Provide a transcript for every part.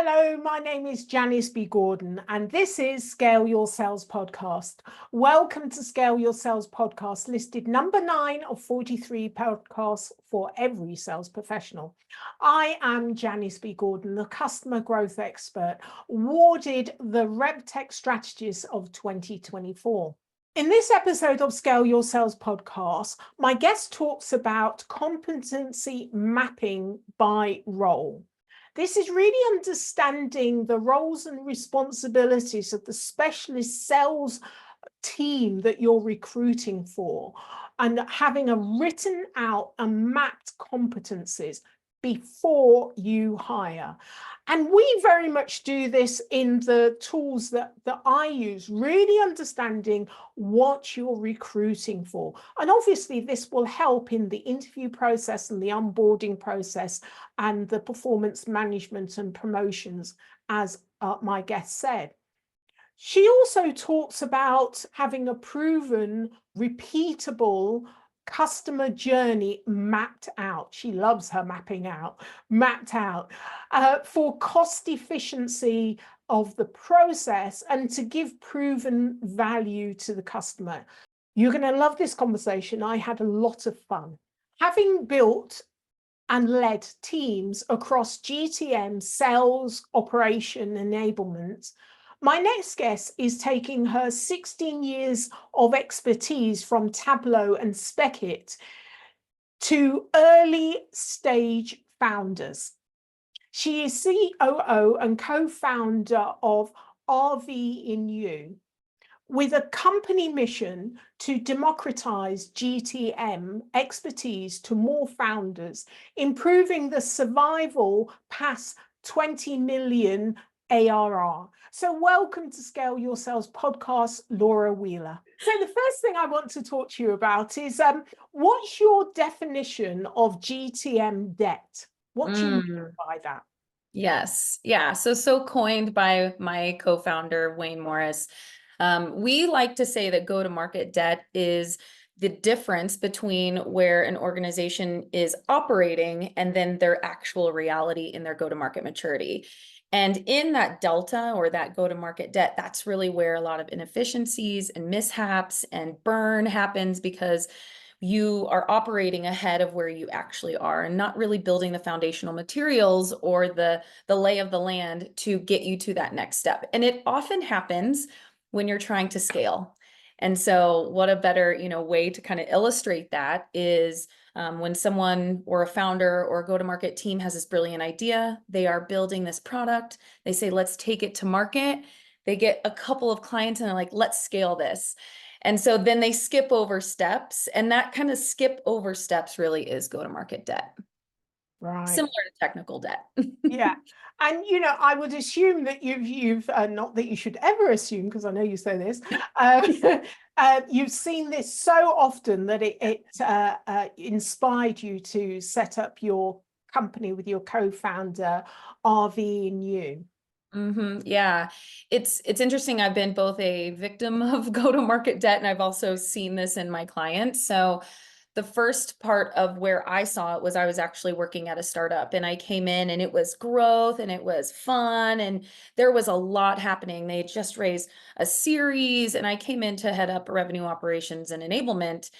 Hello, my name is Janice B. Gordon, and this is Scale Your Sales Podcast. Welcome to Scale Your Sales Podcast, listed number 9 of 43 podcasts for every sales professional. I am Janice B. Gordon, the customer growth expert, awarded the RevTech Strategist of 2024. In this episode of Scale Your Sales Podcast, my guest talks about competency mapping by role. This is really understanding the roles and responsibilities of the specialist sales team that you're recruiting for and having a written out and mapped competencies before you hire. And we very much do this in the tools that I use, really understanding what you're recruiting for. And obviously this will help in the interview process and the onboarding process and the performance management and promotions, as my guest said. She also talks about having a proven, repeatable customer journey mapped out. She loves her mapping out, mapped out for cost efficiency of the process and to give proven value to the customer. You're going to love this conversation. I had a lot of fun. Having built and led teams across GTM, sales, operation, enablement, my next guest is taking her 16 years of expertise from Tableau and Spekit to early stage founders. She is COO and co-founder of RVNU, with a company mission to democratize GTM expertise to more founders, improving the survival past 20 million ARR. So welcome to Scale Your Sales Podcast, Laura Wheeler. So the first thing I want to talk to you about is what's your definition of GTM debt? What do you mean by that? Yes. Yeah. So coined by my co-founder, Wayne Morris. We like to say that go-to-market debt is the difference between where an organization is operating and then their actual reality in their go-to-market maturity. And in that delta or that go-to-market debt, that's really where a lot of inefficiencies and mishaps and burn happens, because you are operating ahead of where you actually are and not really building the foundational materials or the lay of the land to get you to that next step. And it often happens when you're trying to scale. And so what a better, way to kind of illustrate that is when someone or a founder or a go-to-market team has this brilliant idea, they are building this product, they say, let's take it to market. They get a couple of clients and they're like, let's scale this. And so then they skip over steps, and that kind of skip over steps really is go-to-market debt. Right. Similar to technical debt. Yeah. And, I would assume that you've not that you should ever assume, because I know you say this, you've seen this so often that it inspired you to set up your company with your co-founder, RVNU. Yeah, it's interesting. I've been both a victim of go-to-market debt, and I've also seen this in my clients. So the first part of where I saw it was I was actually working at a startup, and I came in and it was growth and it was fun and there was a lot happening. They had just raised a series, and I came in to head up revenue operations and enablement.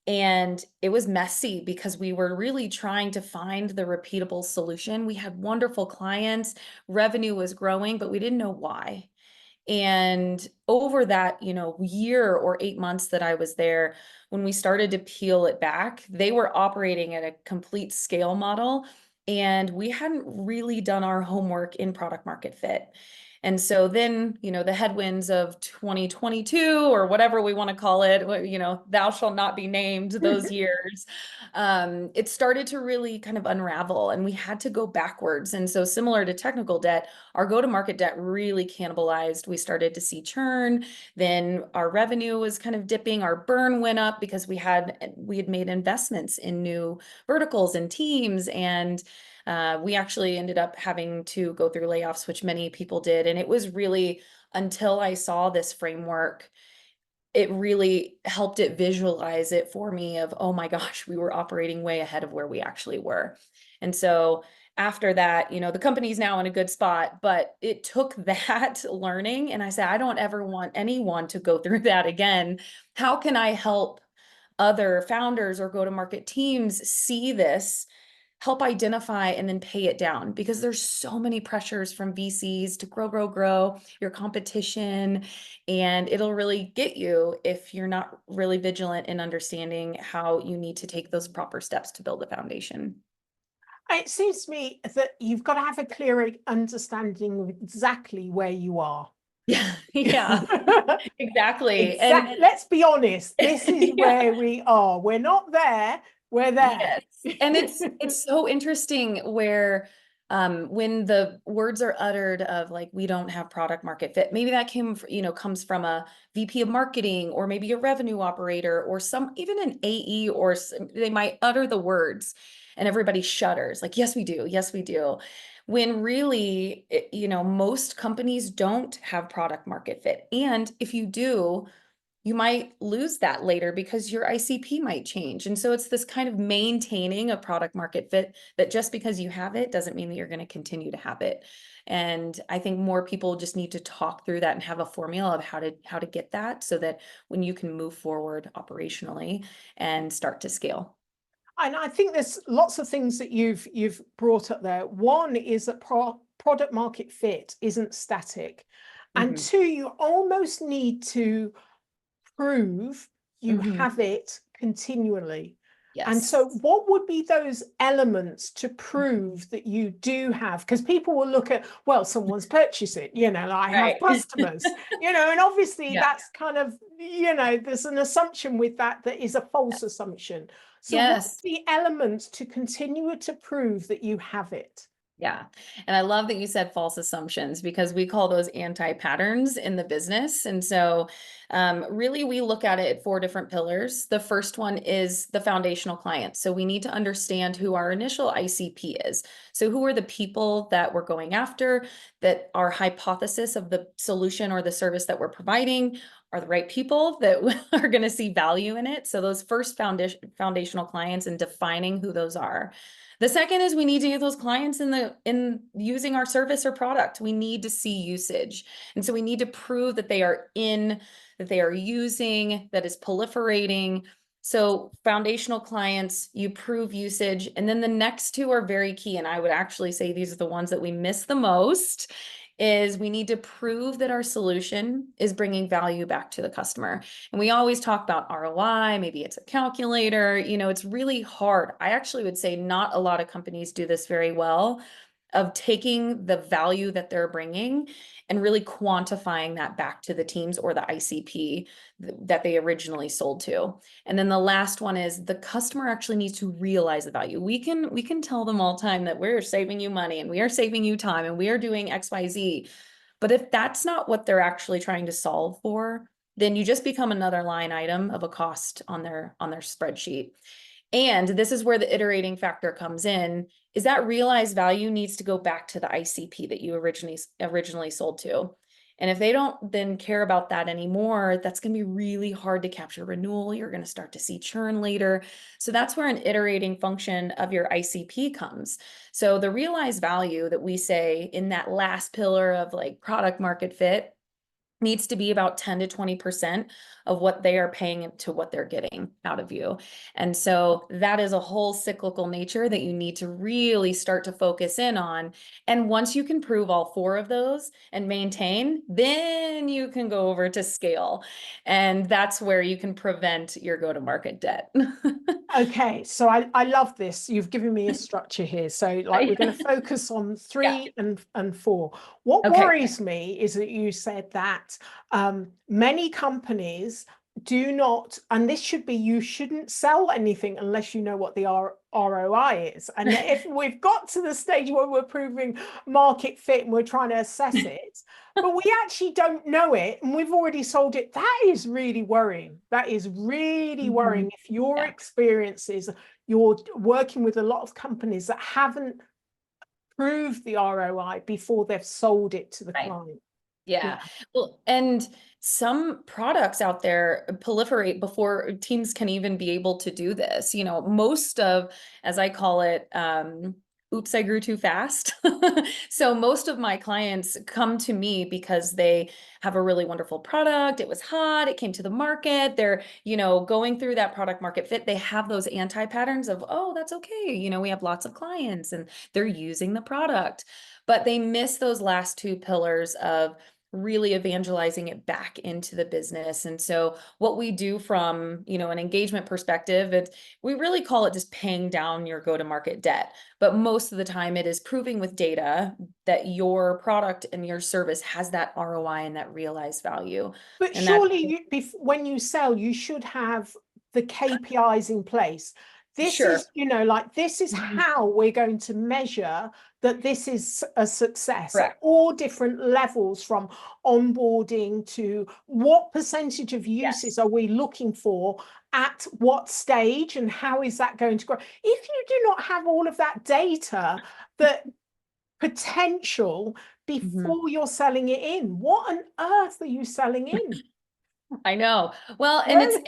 And it was messy because we were really trying to find the repeatable solution. We had wonderful clients, revenue was growing, but we didn't know why. And over that, year or 8 months that I was there, when we started to peel it back, they were operating at a complete scale model, and we hadn't really done our homework in product market fit. And so then, the headwinds of 2022 or whatever we want to call it, thou shalt not be named, those years, it started to really kind of unravel, and we had to go backwards. And so similar to technical debt, our go-to-market debt really cannibalized. We started to see churn. Then our revenue was kind of dipping. Our burn went up because we had made investments in new verticals and teams, and we actually ended up having to go through layoffs, which many people did. And it was really until I saw this framework, it really helped it visualize it for me of, oh my gosh, we were operating way ahead of where we actually were. And so after that, you know, the company's now in a good spot, but it took that learning. And I said, I don't ever want anyone to go through that again. How can I help other founders or go-to-market teams see this, help identify, and then pay it down? Because there's so many pressures from VCs to grow, your competition, and it'll really get you if you're not really vigilant in understanding how you need to take those proper steps to build a foundation. It seems to me that you've got to have a clear understanding of exactly where you are. Yeah, yeah, exactly. Exactly. Let's be honest, this is Yeah. where we are. We're not there, we're there. Yes. And it's so interesting where when the words are uttered of like, we don't have product market fit, maybe that comes from a VP of marketing, or maybe a revenue operator, or even an AE, or they might utter the words and everybody shudders like, yes, we do. Yes, we do. When really, most companies don't have product market fit. And if you do, you might lose that later because your ICP might change. And so it's this kind of maintaining a product market fit that just because you have it doesn't mean that you're going to continue to have it. And I think more people just need to talk through that and have a formula of how to get that, so that when you can move forward operationally and start to scale. And I think there's lots of things that you've brought up there. One is that product market fit isn't static. And two, you almost need to prove you have it continually. And Yes. so what would be those elements to prove that you do have? Because people will look at, well, someone's purchased it, I have Right. customers, and obviously Yeah. that's kind of, there's an assumption with that is a false assumption. So what's Yes. the elements to continue to prove that you have it? Yeah. And I love that you said false assumptions, because we call those anti-patterns in the business. And so really we look at it at 4 different pillars. The first one is the foundational client. So we need to understand who our initial ICP is. So who are the people that we're going after, that our hypothesis of the solution or the service that we're providing are the right people that are going to see value in it. So those first foundational clients, and defining who those are. The second is we need to get those clients in using our service or product. We need to see usage. And so we need to prove that they are that they are using, that is proliferating. So foundational clients, you prove usage. And then the next 2 are very key. And I would actually say these are the ones that we miss the most. Is we need to prove that our solution is bringing value back to the customer. And we always talk about ROI, maybe it's a calculator, it's really hard. I actually would say not a lot of companies do this very well, of taking the value that they're bringing and really quantifying that back to the teams or the ICP that they originally sold to. And then the last one is the customer actually needs to realize the value. We can tell them all the time that we're saving you money and we are saving you time and we are doing XYZ. But if that's not what they're actually trying to solve for, then you just become another line item of a cost on their spreadsheet. And this is where the iterating factor comes in, is that realized value needs to go back to the ICP that you originally sold to. And if they don't then care about that anymore, that's going to be really hard to capture renewal. You're going to start to see churn later. So that's where an iterating function of your ICP comes. So the realized value that we say in that last pillar of like product market fit needs to be about 10 to 20% of what they are paying to what they're getting out of you. And so that is a whole cyclical nature that you need to really start to focus in on. And once you can prove all 4 of those and maintain, then you can go over to scale. And that's where you can prevent your go-to-market debt. Okay, so I love this. You've given me a structure here. So like we're going to focus on 3 and 4. What worries me is that you said that many companies do not, and this should be, you shouldn't sell anything unless you know what the ROI is. And if we've got to the stage where we're proving market fit and we're trying to assess it, but we actually don't know it and we've already sold it, that is really worrying. That is really worrying. If your experience is you're working with a lot of companies that haven't proved the ROI before they've sold it to the client. Yeah. Well, and some products out there proliferate before teams can even be able to do this. Most of, as I call it, oops, I grew too fast. So most of my clients come to me because they have a really wonderful product. It was hot. It came to the market. They're, going through that product market fit. They have those anti-patterns of, oh, that's okay. We have lots of clients and they're using the product, but they miss those last two pillars of really evangelizing it back into the business. And so what we do from, an engagement perspective, we really call it just paying down your go-to-market debt. But most of the time it is proving with data that your product and your service has that ROI and that realized value. But And that, surely when you sell, you should have the KPIs in place. This sure. is, this is how we're going to measure that this is a success at Correct. all different levels, from onboarding to what percentage of uses are we looking for at what stage, and how is that going to grow? If you do not have all of that data, that potential before you're selling it in, what on earth are you selling in? I know. Well, and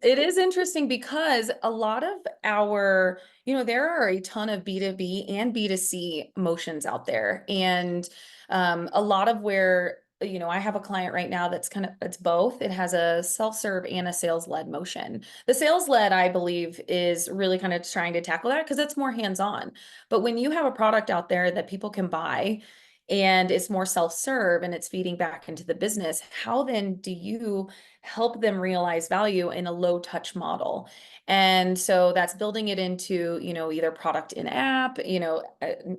it is interesting because a lot of our, there are a ton of B2B and B2C motions out there. And a lot of where, I have a client right now that's it's both. It has a self-serve and a sales-led motion. The sales-led, I believe, is really kind of trying to tackle that because it's more hands-on. But when you have a product out there that people can buy, and it's more self-serve and it's feeding back into the business, how then do you help them realize value in a low touch model? And so that's building it into, either product in app,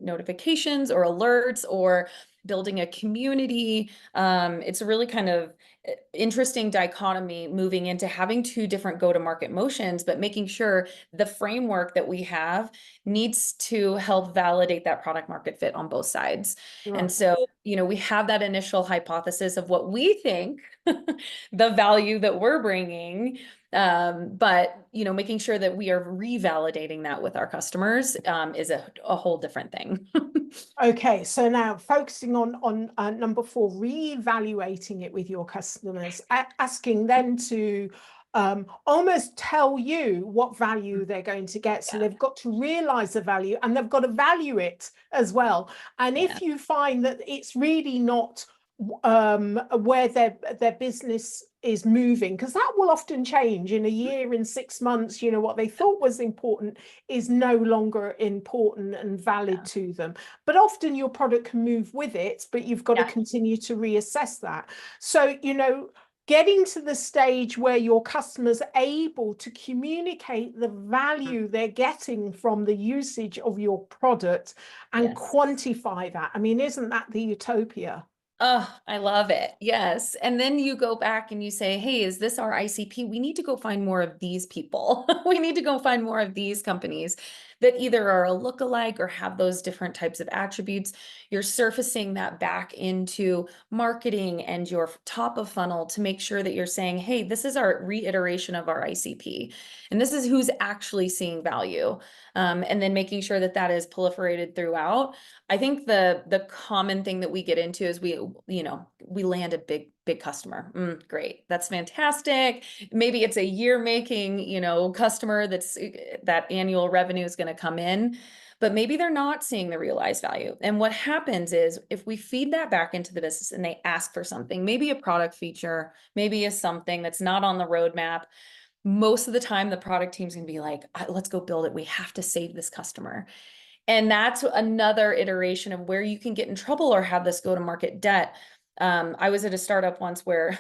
notifications or alerts, or building a community. It's a really kind of interesting dichotomy moving into having two different go-to-market motions, but making sure the framework that we have needs to help validate that product market fit on both sides. Right. And so, we have that initial hypothesis of what we think the value that we're bringing, but, making sure that we are revalidating that with our customers is a whole different thing. Okay, so now focusing on number 4, reevaluating it with your customers, asking them to almost tell you what value they're going to get. So they've got to realize the value, and they've got to value it as well. And if you find that it's really not where their business is moving, because that will often change in a year, in 6 months, what they thought was important is no longer important and valid to them. But often your product can move with it, but you've got to continue to reassess that. So, getting to the stage where your customers are able to communicate the value they're getting from the usage of your product and quantify that. I mean, isn't that the utopia? Oh, I love it. Yes. And then you go back and you say, hey, is this our ICP? We need to go find more of these people. We need to go find more of these companies that either are a lookalike or have those different types of attributes. You're surfacing that back into marketing and your top of funnel to make sure that you're saying, hey, this is our reiteration of our ICP. And this is who's actually seeing value. And then making sure that that is proliferated throughout. I think the common thing that we get into is we land a big customer. Great. That's fantastic. Maybe it's a year making, customer that annual revenue is going to come in, but maybe they're not seeing the realized value. And what happens is if we feed that back into the business and they ask for something, maybe a product feature, maybe is something that's not on the roadmap, most of the time the product team's going to be like, let's go build it. We have to save this customer. And that's another iteration of where you can get in trouble or have this go-to-market debt. I was at a startup once where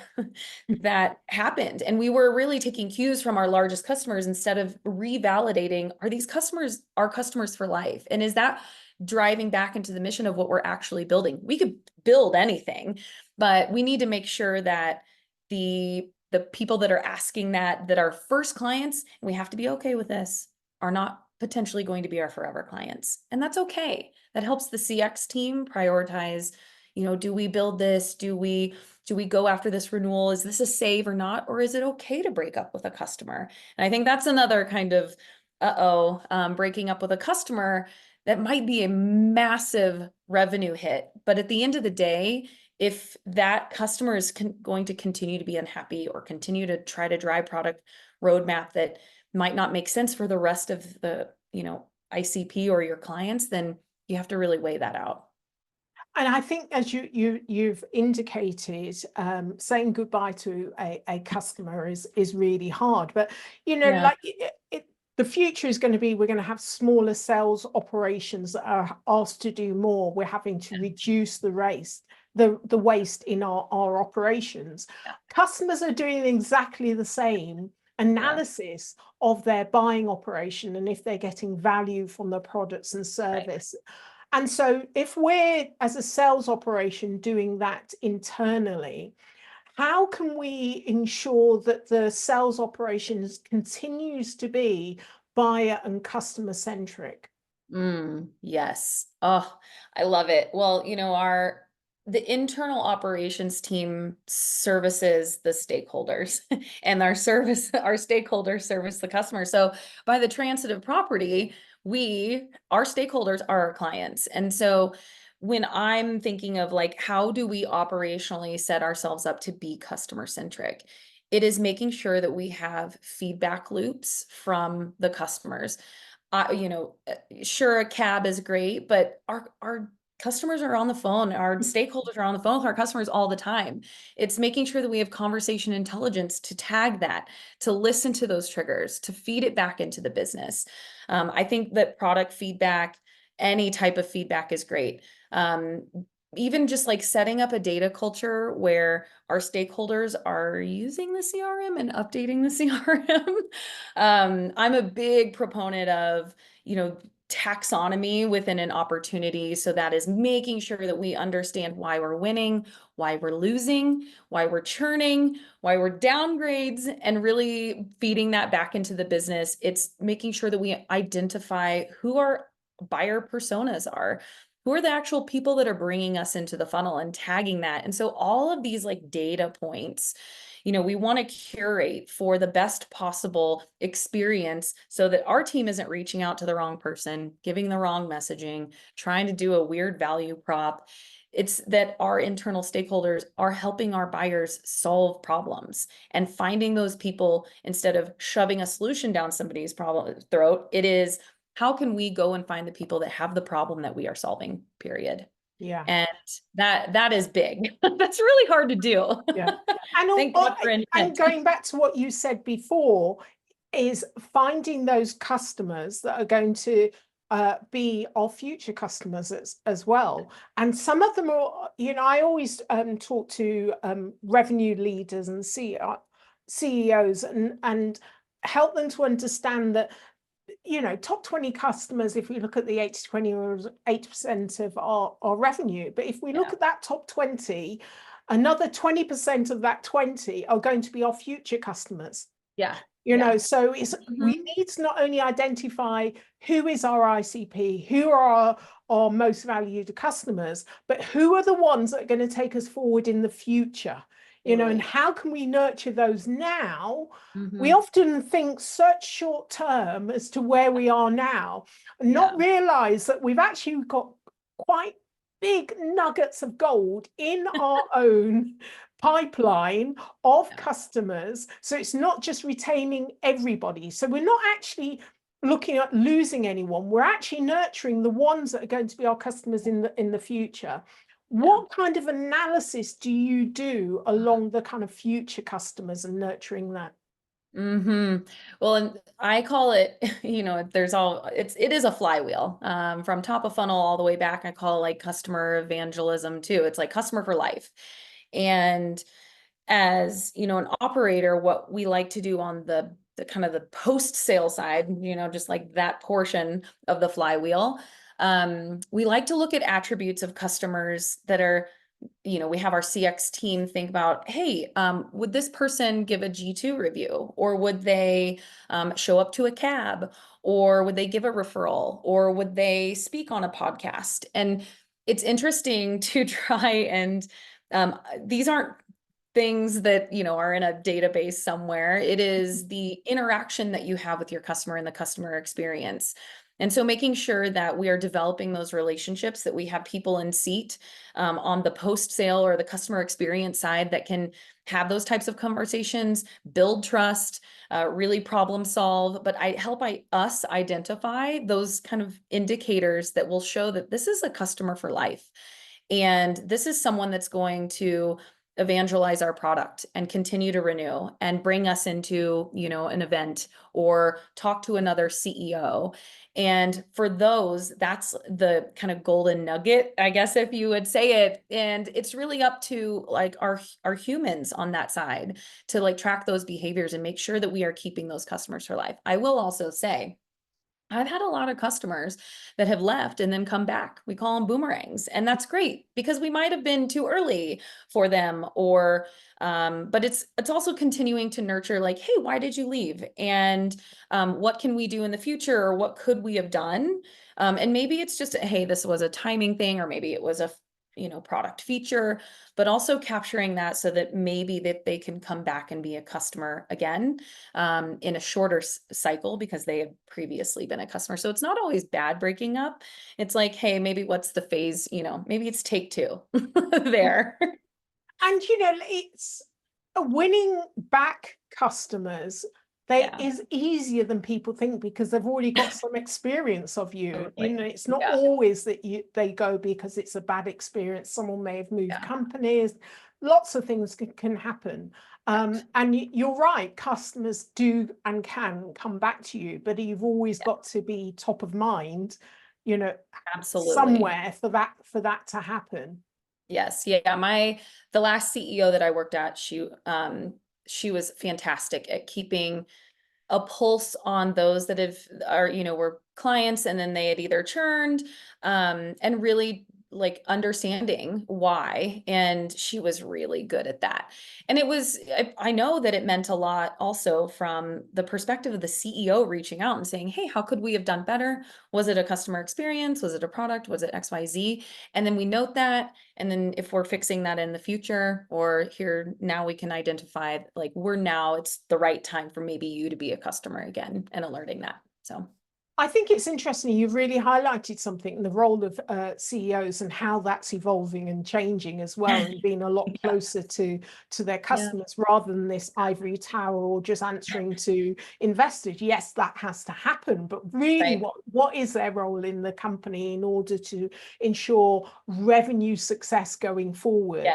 that happened, and we were really taking cues from our largest customers instead of revalidating, are these customers our customers for life? And is that driving back into the mission of what we're actually building? We could build anything, but we need to make sure that the people that are asking that are first clients, and we have to be okay with this, are not potentially going to be our forever clients. And that's okay. That helps the CX team prioritize, do we build this? Do we go after this renewal? Is this a save or not? Or is it okay to break up with a customer? And I think that's another kind of, breaking up with a customer that might be a massive revenue hit. But at the end of the day, if that customer is going to continue to be unhappy or continue to try to drive product roadmap that might not make sense for the rest of the, ICP or your clients, then you have to really weigh that out. And I think, as you've indicated, saying goodbye to a customer is really hard. But Yeah. like the future is going to be, we're going to have smaller sales operations that are asked to do more. We're having to reduce the waste in our operations. Yeah. Customers are doing exactly the same analysis of their buying operation and if they're getting value from the products and service. Right. And so if we're, as a sales operation, doing that internally, how can we ensure that the sales operations continues to be buyer and customer centric? Yes. Oh, I love it. Well, the internal operations team services the stakeholders and our stakeholders service the customer. So by the transitive property, our stakeholders are our clients. And so when I'm thinking of like, how do we operationally set ourselves up to be customer centric? It is making sure that we have feedback loops from the customers. Sure, a cab is great, but our customers are on the phone. Our stakeholders are on the phone with our customers all the time. It's making sure that we have conversation intelligence to tag that, to listen to those triggers, to feed it back into the business. I think that product feedback, any type of feedback is great. Even just like setting up a data culture where our stakeholders are using the CRM and updating the CRM. I'm a big proponent of, taxonomy within an opportunity. So that is making sure that we understand why we're winning, why we're losing, why we're churning, why we're downgrades, and really feeding that back into the business. It's making sure that we identify who our buyer personas are. Who are the actual people that are bringing us into the funnel and tagging that? And so all of these like data points, we want to curate for the best possible experience so that our team isn't reaching out to the wrong person, giving the wrong messaging, trying to do a weird value prop. It's that our internal stakeholders are helping our buyers solve problems and finding those people instead of shoving a solution down somebody's throat. It is, how can we go and find the people that have the problem that we are solving, period. Yeah. And that is big. That's really hard to do. Yeah. And, Thank God for and intent. going back to what you said before, is finding those customers that are going to be our future customers as well. And some of them are, I always talk to revenue leaders and CEOs and help them to understand that top 20 customers, if we look at the 80-20 or 8% of our revenue, but if we look at that top 20, another 20% of that 20 are going to be our future customers. Yeah. So we need to not only identify who is our ICP, who are our most valued customers, but who are the ones that are going to take us forward in the future. And how can we nurture those now? We often think such short term as to where we are now, and not realize that we've actually got quite big nuggets of gold in our own pipeline of customers. So it's not just retaining everybody. So we're not actually looking at losing anyone. We're actually nurturing the ones that are going to be our customers in the future. What kind of analysis do you do along the kind of future customers and nurturing that? Well, and I call it, it is a flywheel, from top of funnel all the way back. I call it like customer evangelism too. It's like customer for life. And as, an operator, what we like to do on the kind of the post-sale side, just like that portion of the flywheel, we like to look at attributes of customers that are, we have our CX team think about, hey, would this person give a G2 review, or would they show up to a cab, or would they give a referral, or would they speak on a podcast? And it's interesting to try and these aren't things that are in a database somewhere. It is the interaction that you have with your customer and the customer experience. And so making sure that we are developing those relationships, that we have people in seat on the post-sale or the customer experience side that can have those types of conversations, build trust, really problem solve, but I help us identify those kind of indicators that will show that this is a customer for life. And this is someone that's going to evangelize our product and continue to renew and bring us into, an event or talk to another CEO. And for those, that's the kind of golden nugget, I guess, if you would say it. And it's really up to like our humans on that side to like track those behaviors and make sure that we are keeping those customers for life. I will also say, I've had a lot of customers that have left and then come back. We call them boomerangs, and that's great because we might have been too early for them, or but it's also continuing to nurture like, hey, why did you leave? And what can we do in the future, or what could we have done? And maybe it's just, hey, this was a timing thing, or maybe it was a product feature, but also capturing that so that maybe that they can come back and be a customer again in a shorter cycle because they have previously been a customer. So it's not always bad breaking up. It's like, hey, maybe what's the phase, maybe it's take two there. And it's winning back customers. Is easier than people think because they've already got some experience of you. Totally. It's not always that they go because it's a bad experience. Someone may have moved companies. Lots of things can happen. And you're right, customers do and can come back to you, but you've always got to be top of mind, Absolutely. somewhere for that to happen. Yes. Yeah. The last CEO that I worked at, she was fantastic at keeping a pulse on those that were clients, and then they had either churned, and really like understanding why. And she was really good at that. And I know that it meant a lot also from the perspective of the CEO reaching out and saying, hey, how could we have done better? Was it a customer experience? Was it a product? Was it XYZ? And then we note that. And then if we're fixing that in the future, or here now, we can identify like it's the right time for maybe you to be a customer again, and alerting that. So I think it's interesting. You've really highlighted something, the role of CEOs and how that's evolving and changing as well, and being a lot closer to their customers rather than this ivory tower or just answering to investors. Yes, that has to happen, but really, what is their role in the company in order to ensure revenue success going forward?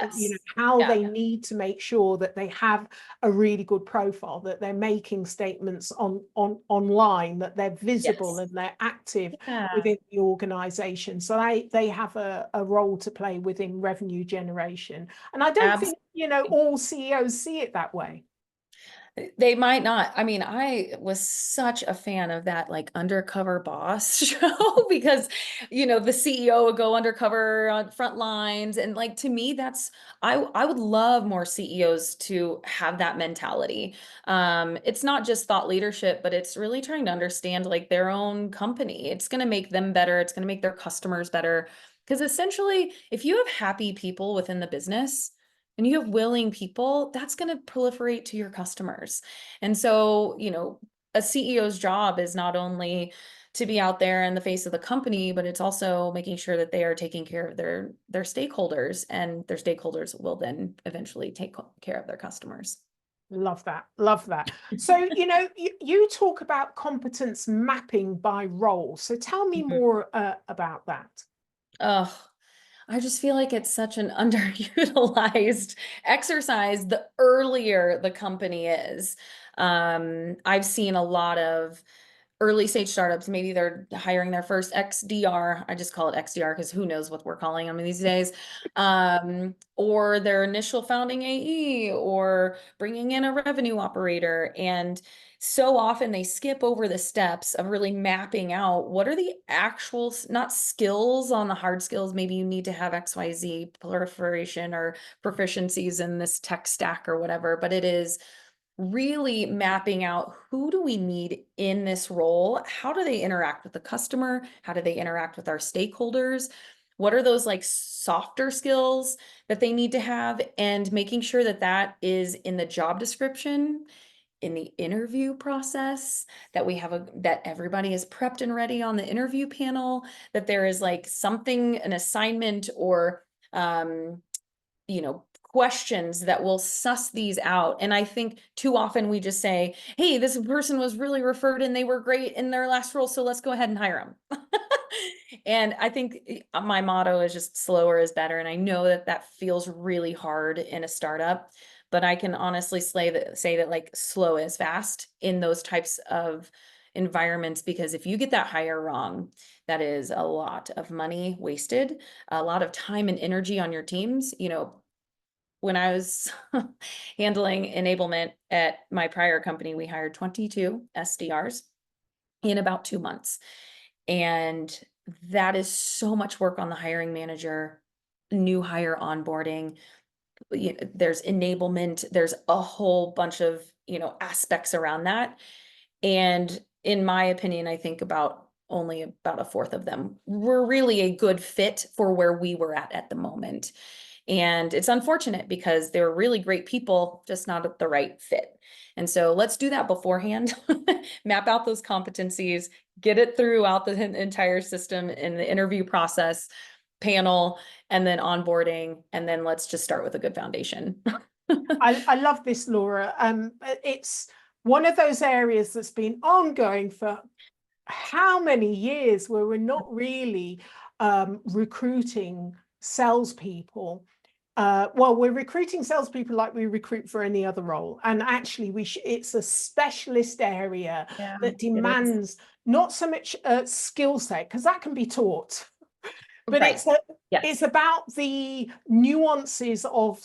How they need to make sure that they have a really good profile, that they're making statements online, that they're visible and they're active within the organization. So they have a role to play within revenue generation. And I don't think, all CEOs see it that way. They might not. I mean, I was such a fan of that like undercover boss show because, the CEO would go undercover on front lines. And like, to me, I would love more CEOs to have that mentality. It's not just thought leadership, but it's really trying to understand like their own company. It's going to make them better. It's going to make their customers better. Because essentially, if you have happy people within the business, and you have willing people, that's going to proliferate to your customers. And so, a CEO's job is not only to be out there in the face of the company, but it's also making sure that they are taking care of their stakeholders, and their stakeholders will then eventually take care of their customers. Love that. Love that. So, you talk about competence mapping by role. So tell me more about that. Oh, I just feel like it's such an underutilized exercise the earlier the company is. I've seen a lot of early stage startups, maybe they're hiring their first XDR. I just call it XDR because who knows what we're calling them these days. Or their initial founding AE, or bringing in a revenue operator. And so often they skip over the steps of really mapping out what are the actual, not skills on the hard skills. Maybe you need to have XYZ proliferation or proficiencies in this tech stack or whatever, but it is really mapping out who do we need in this role? How do they interact with the customer? How do they interact with our stakeholders? What are those like softer skills that they need to have? And making sure that that is in the job description in the interview process, that we have that everybody is prepped and ready on the interview panel, that there is like something, an assignment or, questions that will suss these out. And I think too often we just say, hey, this person was really referred and they were great in their last role, so let's go ahead and hire them. And I think my motto is just slower is better. And I know that that feels really hard in a startup, but I can honestly say that like slow is fast in those types of environments, because if you get that hire wrong, that is a lot of money wasted, a lot of time and energy on your teams. When I was handling enablement at my prior company, we hired 22 SDRs in about 2 months. And that is so much work on the hiring manager, new hire onboarding. There's enablement, there's a whole bunch of, aspects around that. And in my opinion, I think only about a fourth of them were really a good fit for where we were at the moment. And it's unfortunate because they were really great people, just not the right fit. And so let's do that beforehand, map out those competencies, get it throughout the entire system in the interview process, panel, and then onboarding. And then let's just start with a good foundation. I love this, Laura. It's one of those areas that's been ongoing for how many years, where we're not really recruiting salespeople. Well, we're recruiting salespeople like we recruit for any other role. And actually, it's a specialist area that demands not so much skill set, because that can be taught. But right. it's about the nuances of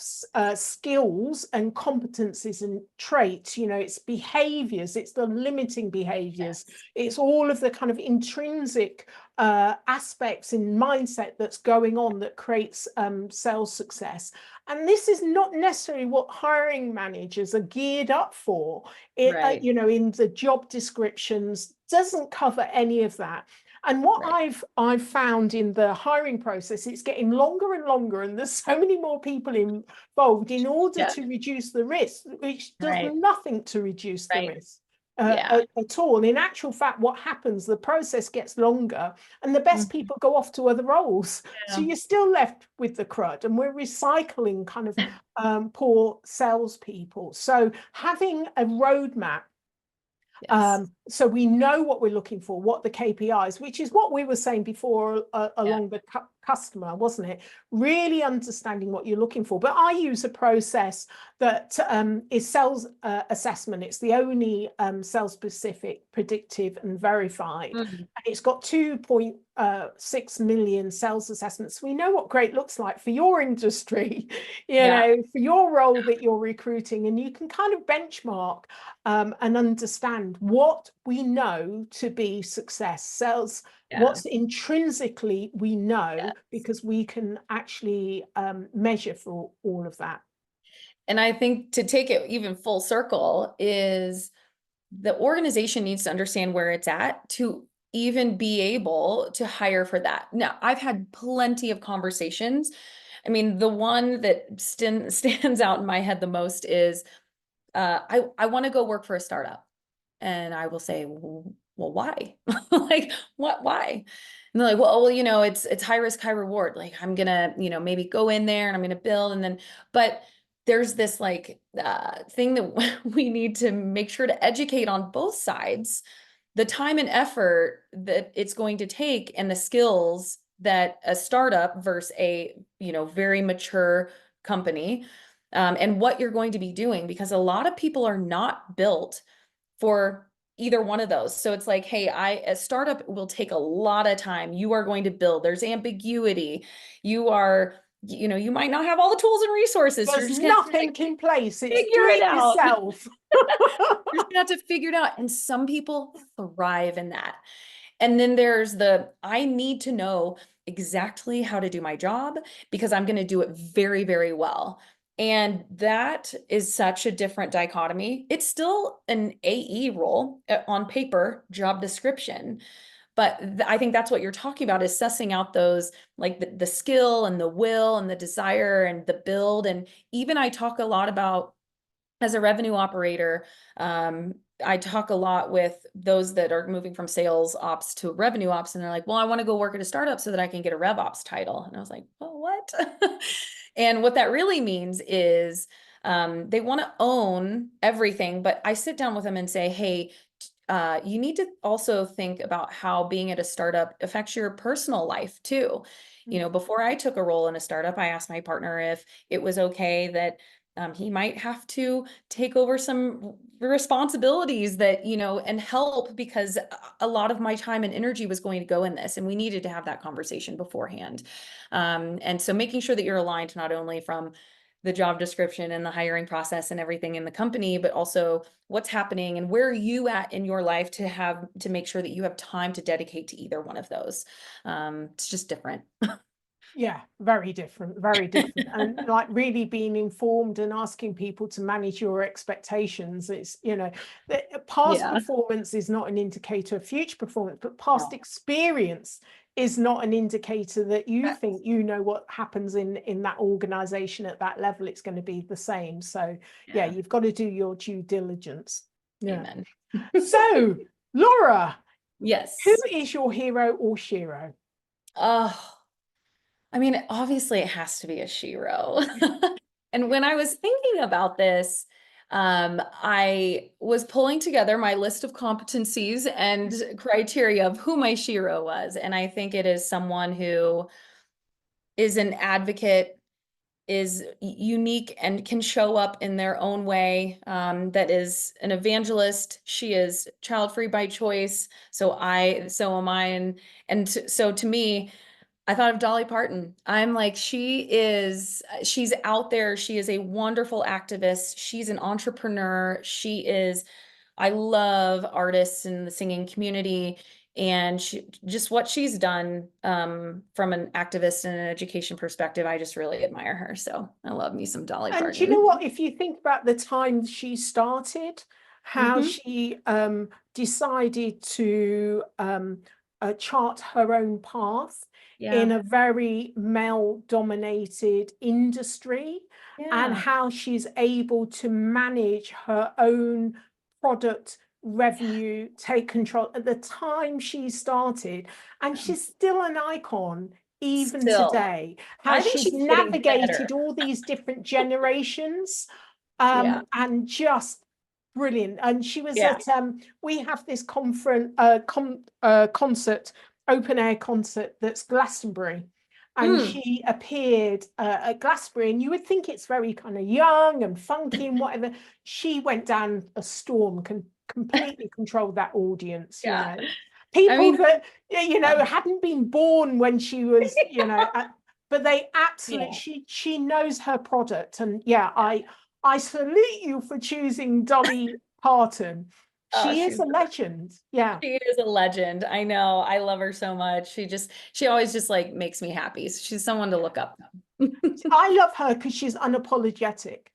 skills and competencies and traits. It's behaviors, it's the limiting behaviors, Yes. it's all of the kind of intrinsic aspects in mindset that's going on that creates sales success. And this is not necessarily what hiring managers are geared up for. Right. In the job descriptions, doesn't cover any of that. And what I've found in the hiring process, it's getting longer and longer, and there's so many more people involved in order to reduce the risk, which does nothing to reduce the risk at all. And in actual fact, what happens, the process gets longer and the best people go off to other roles. So you're still left with the crud, and we're recycling kind of poor salespeople. So having a roadmap, so we know what we're looking for, what the KPIs, which is what we were saying before along the customer, wasn't it? Really understanding what you're looking for. But I use a process that is sales assessment. It's the only sales specific, predictive and verified. And it's got 2.6 million sales assessments. We know what great looks like for your industry, for your role that you're recruiting, and you can kind of benchmark and understand what we know to be success. Sales, what's intrinsically we know, because we can actually measure for all of that. And I think to take it even full circle is the organization needs to understand where it's at to even be able to hire for that. Now, I've had plenty of conversations. I mean, the one that stands out in my head the most is I want to go work for a startup. And I will say, well, why? Like, why? And they're like, well, it's high risk, high reward. Like, I'm gonna, maybe go in there and I'm gonna build, and then, but there's this like thing that we need to make sure to educate on both sides, the time and effort that it's going to take and the skills that a startup versus a, very mature company, and what you're going to be doing, because a lot of people are not built for either one of those. So it's like, hey, a startup will take a lot of time. You are going to build. There's ambiguity. You are, you might not have all the tools and resources. There's you're just nothing in place. It's figure it out yourself. You're just gonna have to figure it out. And some people thrive in that. And then there's I need to know exactly how to do my job because I'm going to do it very, very well. And that is such a different dichotomy. It's still an AE role on paper, job description. But I think that's what you're talking about, is sussing out those, like the skill and the will and the desire and the build. And even I talk a lot about as a revenue operator, I talk a lot with those that are moving from sales ops to revenue ops, and they're like, well, I want to go work at a startup so that I can get a rev ops title. And I was like, well, what? And what that really means is they want to own everything, but I sit down with them and say, hey, you need to also think about how being at a startup affects your personal life too. You know, before I took a role in a startup, I asked my partner if it was okay that he might have to take over some responsibilities that, you know, and help, because a lot of my time and energy was going to go in this, and we needed to have that conversation beforehand. And so making sure that you're aligned not only from the job description and the hiring process and everything in the company, but also what's happening and where are you at in your life to make sure that you have time to dedicate to either one of those. It's just different. Yeah, very different, very different. And like really being informed and asking people to manage your expectations. It's, you know, past performance is not an indicator of future performance, but past experience is not an indicator that you think you know what happens in that organization at that level. It's going to be the same. So yeah, you've got to do your due diligence. Yeah. Amen. So Laura, yes, who is your hero or shero? Oh, I mean, obviously it has to be a shero. And when I was thinking about this, I was pulling together my list of competencies and criteria of who my shero was. And I think it is someone who is an advocate, is unique, and can show up in their own way. That is an evangelist. She is child-free by choice. So am I. And so to me, I thought of Dolly Parton. I'm like, she's out there. She is a wonderful activist. She's an entrepreneur. I love artists in the singing community, and just what she's done from an activist and an education perspective, I just really admire her. So I love me some Dolly Parton. And you know what, if you think about the time she started, how she decided to chart her own path in a very male-dominated industry, and how she's able to manage her own product revenue, take control at the time she started, and she's still an icon even today, how she's navigated all these different generations, and just brilliant. And she was at we have this conference concert, open air concert, that's Glastonbury, and she appeared at Glastonbury, and you would think it's very kind of young and funky and whatever. She went down a storm, completely controlled that audience. You know, people that, you know, hadn't been born when she was, you know, but they absolutely, she knows her product. And I salute you for choosing Dolly Parton. She is a legend. Yeah. She is a legend. I know. I love her so much. She always just like makes me happy. So she's someone to look up to. I love her because she's unapologetic.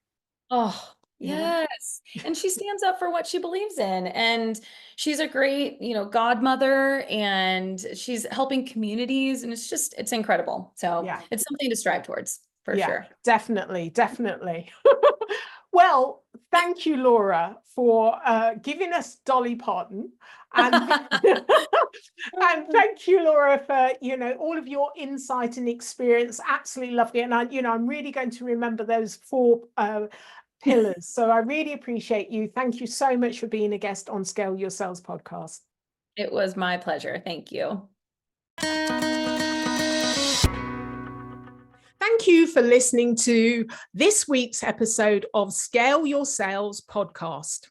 Oh, yes. And she stands up for what she believes in. And she's a great, you know, godmother, and she's helping communities. And it's incredible. So it's something to strive towards, for sure. Definitely, definitely. Well, thank you, Laura, for giving us Dolly Parton, and and thank you, Laura, for, you know, all of your insight and experience. Absolutely lovely. And I'm really going to remember those 4 pillars. So I really appreciate you. Thank you so much for being a guest on Scale Your Sales podcast. It was my pleasure. Thank you. Thank you for listening to this week's episode of Scale Your Sales podcast.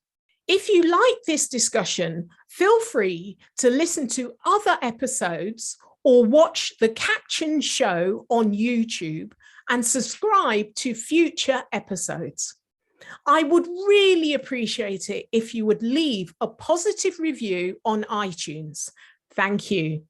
If you like this discussion, feel free to listen to other episodes or watch the captioned show on YouTube and subscribe to future episodes. I would really appreciate it if you would leave a positive review on iTunes. Thank you.